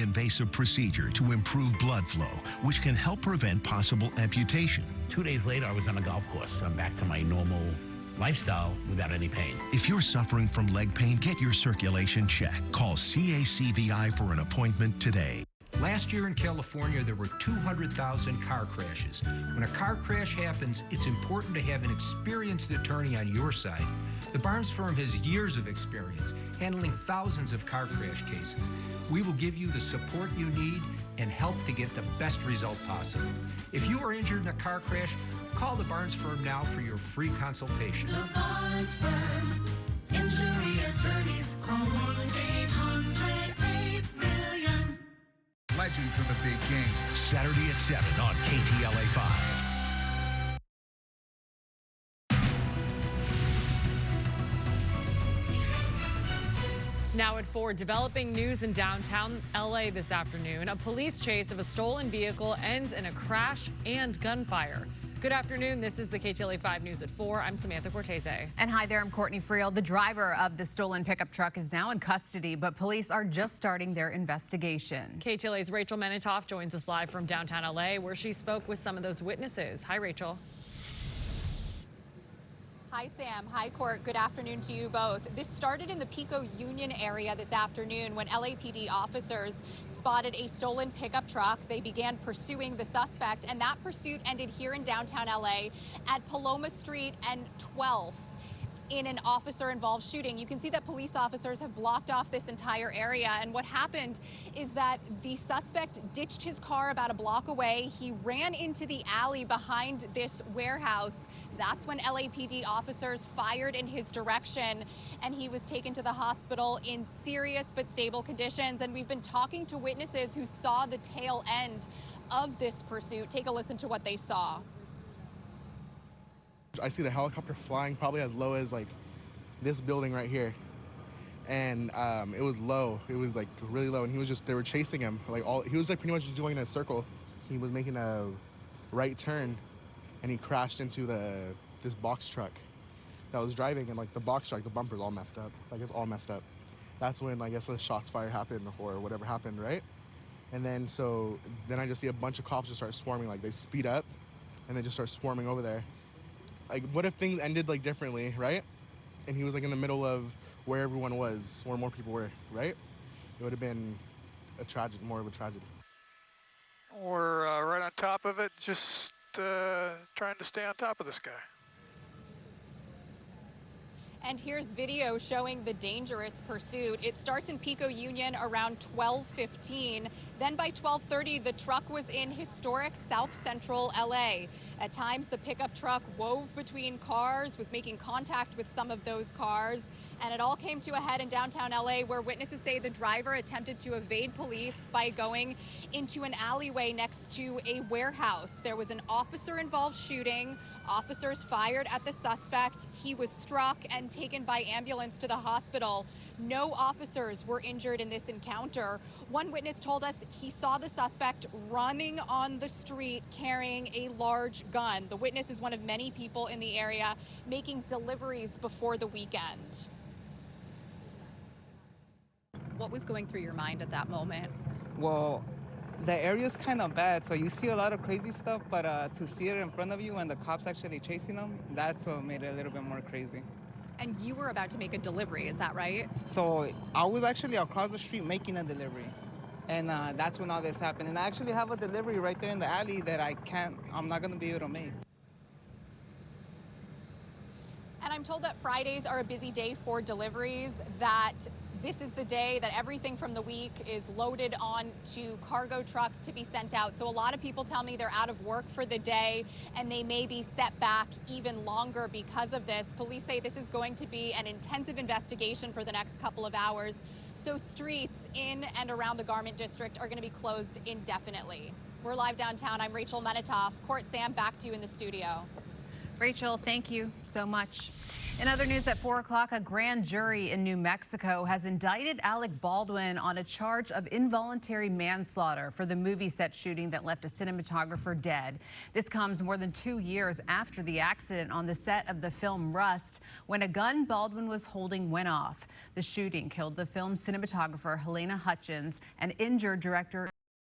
Invasive procedure to improve blood flow, which can help prevent possible amputation. 2 days later, I was on a golf course. I'm back to my normal lifestyle without any pain. If you're suffering from leg pain, get your circulation checked. Call CACVI for an appointment today. Last year in California, there were 200,000 car crashes. When a car crash happens, it's important to have an experienced attorney on your side. The Barnes firm has years of experience handling thousands of car crash cases. We will give you the support you need and help to get the best result possible. If you are injured in a car crash, call the Barnes firm now for your free consultation. The Barnes firm, injury attorneys, call 1-800-8-million. Legends of the big game. Saturday at 7 on KTLA 5. Now at 4, developing news in downtown LA this afternoon. A police chase of a stolen vehicle ends in a crash and gunfire. Good afternoon. This is the KTLA 5 News at 4. I'm Samantha Cortese. And hi there, I'm Courtney Friel. The driver of the stolen pickup truck is now in custody, but police are just starting their investigation. KTLA's Rachel Menitoff joins us live from downtown LA, where she spoke with some of those witnesses. Hi, Rachel. Hi, Sam. Hi, Court. Good afternoon to you both. This started in the Pico Union area this afternoon when LAPD officers spotted a stolen pickup truck. They began pursuing the suspect, and that pursuit ended here in downtown LA at Paloma Street and 12th. In an officer-involved shooting. You can see that police officers have blocked off this entire area, and what happened is that the suspect ditched his car about a block away. He ran into the alley behind this warehouse. That's when LAPD officers fired in his direction, and he was taken to the hospital in serious but stable conditions. And we've been talking to witnesses who saw the tail end of this pursuit. Take a listen to what they saw. I see the helicopter flying probably as low as like this building right here, and it was low. It was like really low, and they were chasing him. He was like pretty much doing a circle. He was making a right turn, and he crashed into this box truck that was driving, and like the box truck, the bumper's all messed up. Like it's all messed up. That's when I guess the shots fired happened or whatever happened, right? And then I just see a bunch of cops just start swarming. Like they speed up, and they just start swarming over there. Like, what if things ended like differently, right? And he was like in the middle of where everyone was, where more people were, right? It would have been more of a tragedy. We're right on top of it, just trying to stay on top of this guy. And here's video showing the dangerous pursuit. It starts in Pico Union around 12:15. Then by 12:30, the truck was in historic South Central LA. At times, the pickup truck wove between cars, was making contact with some of those cars. And it all came to a head in downtown LA, where witnesses say the driver attempted to evade police by going into an alleyway next to a warehouse. There was an officer-involved shooting. Officers fired at the suspect. He was struck and taken by ambulance to the hospital. No officers were injured in this encounter. One witness told us he saw the suspect running on the street carrying a large gun. The witness is one of many people in the area making deliveries before the weekend. What was going through your mind at that moment? Well, the area's kind of bad, so you see a lot of crazy stuff, but to see it in front of you and the cops actually chasing them, that's what made it a little bit more crazy. And you were about to make a delivery, is that right? So I was actually across the street making a delivery, and that's when all this happened. And I actually have a delivery right there in the alley that I'm not gonna be able to make. And I'm told that Fridays are a busy day for deliveries, that this is the day that everything from the week is loaded onto cargo trucks to be sent out. So a lot of people tell me they're out of work for the day and they may be set back even longer because of this. Police say this is going to be an intensive investigation for the next couple of hours. So streets in and around the Garment District are going to be closed indefinitely. We're live downtown. I'm Rachel Menitoff. Court, Sam, back to you in the studio. Rachel, thank you so much. In other news, at 4 o'clock, a grand jury in New Mexico has indicted Alec Baldwin on a charge of involuntary manslaughter for the movie set shooting that left a cinematographer dead. This comes more than 2 years after the accident on the set of the film Rust, when a gun Baldwin was holding went off. The shooting killed the film's cinematographer Helena Hutchins and injured director